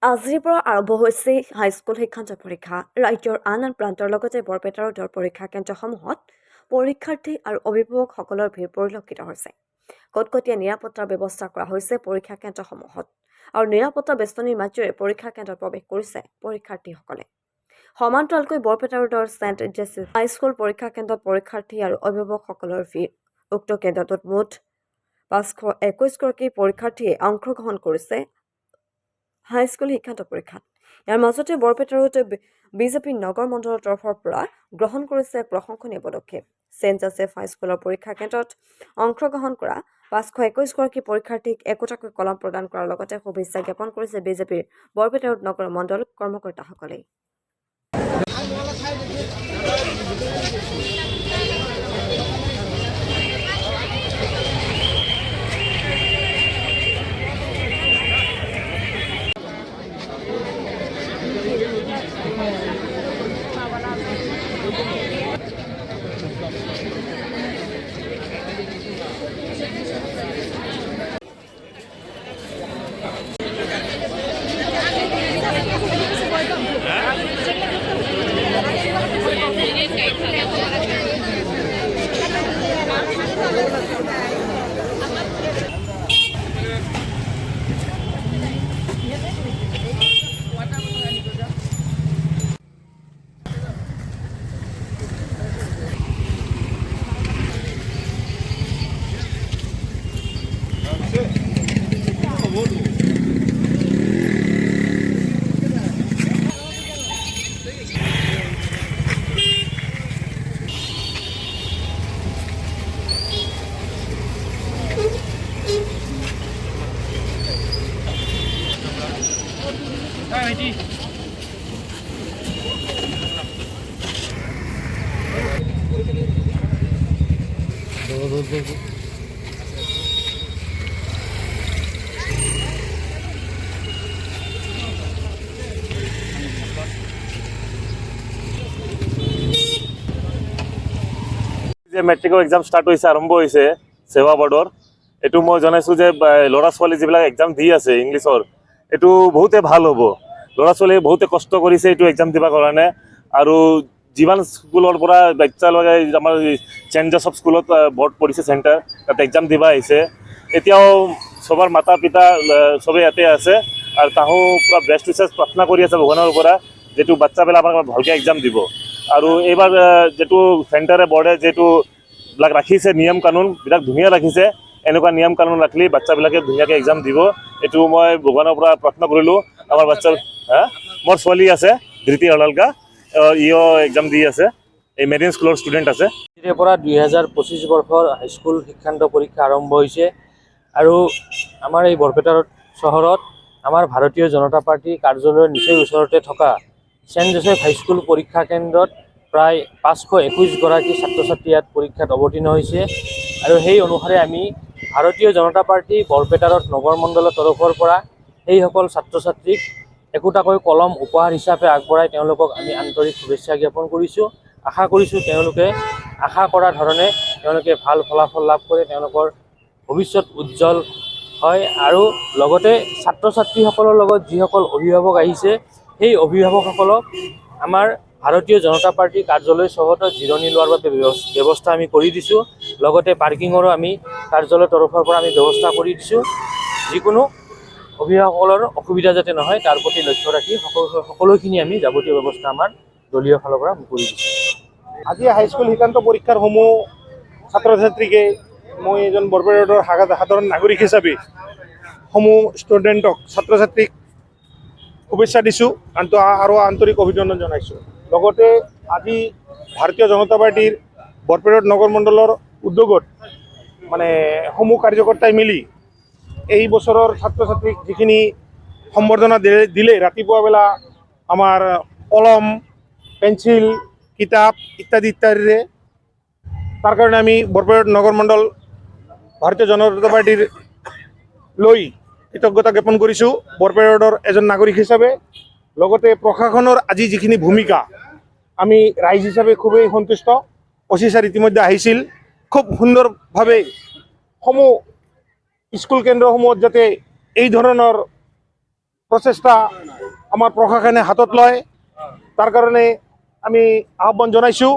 আজিৰ পৰা আৰম্ভ হৈছে হাইস্কুল শিক্ষান্ত পৰীক্ষা। ৰাজ্যৰ আন আন প্ৰান্তৰ লগতে বৰপেটা ৰোডৰ পৰীক্ষা কেন্দ্ৰসমূহত পৰীক্ষাৰ্থী আৰু অভিভাৱকসকলৰ ভিৰ পৰিলক্ষিত হৈছে। কটকটীয়া নিৰাপত্তাৰ ব্যৱস্থা কৰা হৈছে পৰীক্ষা কেন্দ্ৰসমূহত আৰু নিৰাপত্তা বেষ্টনীৰ মাজেৰে পৰীক্ষা কেন্দ্ৰত প্ৰৱেশ কৰিছে পৰীক্ষাৰ্থীসকলে। সমান্তৰালকৈ বৰপেটা ৰোডৰ ছেণ্ট জেছিছ হাইস্কুল পৰীক্ষা কেন্দ্ৰত পৰীক্ষাৰ্থী আৰু অভিভাৱকসকলৰ ভিৰ। উক্ত কেন্দ্ৰটোত মুঠ 521গৰাকী পৰীক্ষাৰ্থীয়ে অংশগ্ৰহণ কৰিছে হাইস্কুল শিক্ষান্ত পৰীক্ষাত। ইয়াৰ মাজতে বৰপেটা ৰোড বিজেপি নগৰ মণ্ডলৰ তৰফৰ পৰা গ্ৰহণ কৰিছে প্ৰশংসনীয় পদক্ষেপ। ছেণ্ট জোচেফ হাইস্কুলৰ পৰীক্ষা কেন্দ্ৰত অংশগ্ৰহণ কৰা 521গৰাকী পৰীক্ষাৰ্থীক একোটাকৈ কলম প্ৰদান কৰাৰ লগতে শুভেচ্ছা জ্ঞাপন কৰিছে বিজেপিৰ বৰপেটা ৰোড নগৰ মণ্ডল কৰ্মকৰ্তাসকলে। মেট্ৰিকৰ এক্সাম ষ্টাৰ্ট হৈছে, আৰম্ভ হৈছে সেৱা বোৰ্ডৰ। এইটো মই জনাইছোঁ যে ল'ৰা ছোৱালী যিবিলাক এক্সাম দি আছে ইংলিছৰ, এইটো বহুতে ভাল হ'ব। ল'ৰা ছোৱালীয়ে বহুতে কষ্ট কৰিছে এইটো এক্সাম দিবৰ কাৰণে। আৰু যিমান স্কুলৰ পৰা বাচ্চা লগাই আমাৰ ছেণ্ট জোচেফ স্কুলত বৰ্ড পৰিছে চেণ্টাৰ, তাতে এক্সাম দিব আহিছে। এতিয়াও সবৰ মাতা পিতা চবেই ইয়াতে আছে আৰু তাহো পূৰা বেষ্ট উইচেছ প্ৰাৰ্থনা কৰি আছে ভগৱানৰ পৰা, যিটো বাচ্চাবিলাক আমাক ভালকৈ এক্সাম দিব। আৰু এইবাৰ যিটো চেণ্টাৰে বৰ্ডে যিটোবিলাক ৰাখিছে নিয়ম কানুন বিলাক ধুনীয়া ৰাখিছে। এনেকুৱা নিয়ম কানুন ৰাখিলে বাচ্চাবিলাকে ধুনীয়াকৈ এক্সাম দিব, এইটো মই ভগৱানৰ পৰা প্ৰাৰ্থনা কৰিলোঁ। আমাৰ বাচ্চাৰ মোৰ ছোৱালী আছে ধৃতি হলালকা, ইও এক্সাম দি আছে, এই মেৰিন স্কুলৰ ষ্টুডেণ্ট আছে। আজিৰ পৰা 2025 বৰ্ষৰ হাইস্কুল শিক্ষান্ত পৰীক্ষা আৰম্ভ হৈছে আৰু আমাৰ এই বৰপেটা চহৰত আমাৰ ভাৰতীয় জনতা পাৰ্টি কাৰ্যালয়ৰ নিচেই ওচৰতে থকা ছেণ্ট জোচেফ হাইস্কুল পৰীক্ষা কেন্দ্ৰত প্ৰায় 521গৰাকী ছাত্ৰ ছাত্ৰী ইয়াত পৰীক্ষাত অৱতীৰ্ণ হৈছে। আৰু সেই অনুসাৰে আমি ভাৰতীয় জনতা পাৰ্টি বৰপেটা ৰোড নগৰ মণ্ডলৰ তৰফৰ পৰা সেইসকল ছাত্ৰ ছাত্ৰীক একোটাকৈ কলম উপহাৰ হিচাপে আগবঢ়াই তেওঁলোকক আমি আন্তৰিক শুভেচ্ছা জ্ঞাপন কৰিছোঁ। আশা কৰিছোঁ তেওঁলোকে আশা কৰা ধৰণে তেওঁলোকে ভাল ফলাফল লাভ কৰে, তেওঁলোকৰ ভৱিষ্যত উজ্জ্বল হয়। আৰু লগতে ছাত্ৰ ছাত্ৰীসকলৰ লগত যিসকল অভিভাৱক আহিছে, সেই অভিভাৱকসকলক আমাৰ ভাৰতীয় জনতা পাৰ্টি কাৰ্যালয় চৌহদত জিৰণি লোৱাৰ বাবে ব্যৱস্থা আমি কৰি দিছোঁ। লগতে পাৰ্কিঙৰো আমি কাৰ্যালয়ৰ তৰফৰ পৰা আমি ব্যৱস্থা কৰি দিছোঁ। যিকোনো অভিভাৱকসকলৰ অসুবিধা যাতে নহয় তাৰ প্ৰতি লক্ষ্য ৰাখি সকলোখিনি আমি যাৱতীয় ব্যৱস্থা আমাৰ দলীয় ফালৰ পৰা কৰি দিছোঁ। আজি হাইস্কুল শিক্ষান্ত পৰীক্ষাৰ সমূহ ছাত্ৰ ছাত্ৰীকে মই এজন বৰপেটা ৰোডৰ সাধাৰণ নাগৰিক হিচাপে সমূহ ষ্টুডেণ্টক ছাত্ৰ ছাত্ৰীক শুভেচ্ছা দিছোঁ আৰু আন্তৰিক অভিনন্দন জনাইছোঁ। লগতে আজি ভাৰতীয় জনতা পাৰ্টিৰ বৰপেটা ৰোড নগৰ মণ্ডলৰ উদ্যোগত সমূহ কাৰ্যকৰ্তাই মিলি এই বছৰৰ ছাত্ৰ ছাত্ৰীক যিখিনি সম্বৰ্ধনা দিলে, ৰাতিপুৱা বেলা আমাৰ কলম, পেঞ্চিল, কিতাপ ইত্যাদি ইত্যাদিৰে, তাৰ কাৰণে আমি বৰপেটা ৰোড নগৰ মণ্ডল ভাৰতীয় জনতা পাৰ্টিৰ লৈ কৃতজ্ঞতা জ্ঞাপন কৰিছোঁ বৰপেটা ৰোডৰ এজন নাগৰিক হিচাপে। লগতে প্ৰশাসনৰ আজি যিখিনি ভূমিকা, আমি ৰাইজ হিচাপে খুবেই সন্তুষ্ট। অচি ছাৰ ইতিমধ্যে আহিছিল, খুব সুন্দৰভাৱে সমূহ স্কুল কেন্দ্ৰসমূহত যাতে এই ধৰণৰ প্ৰচেষ্টা আমাৰ প্ৰশাসনে হাতত লয় তাৰ কাৰণে আমি আহ্বান জনাইছোঁ।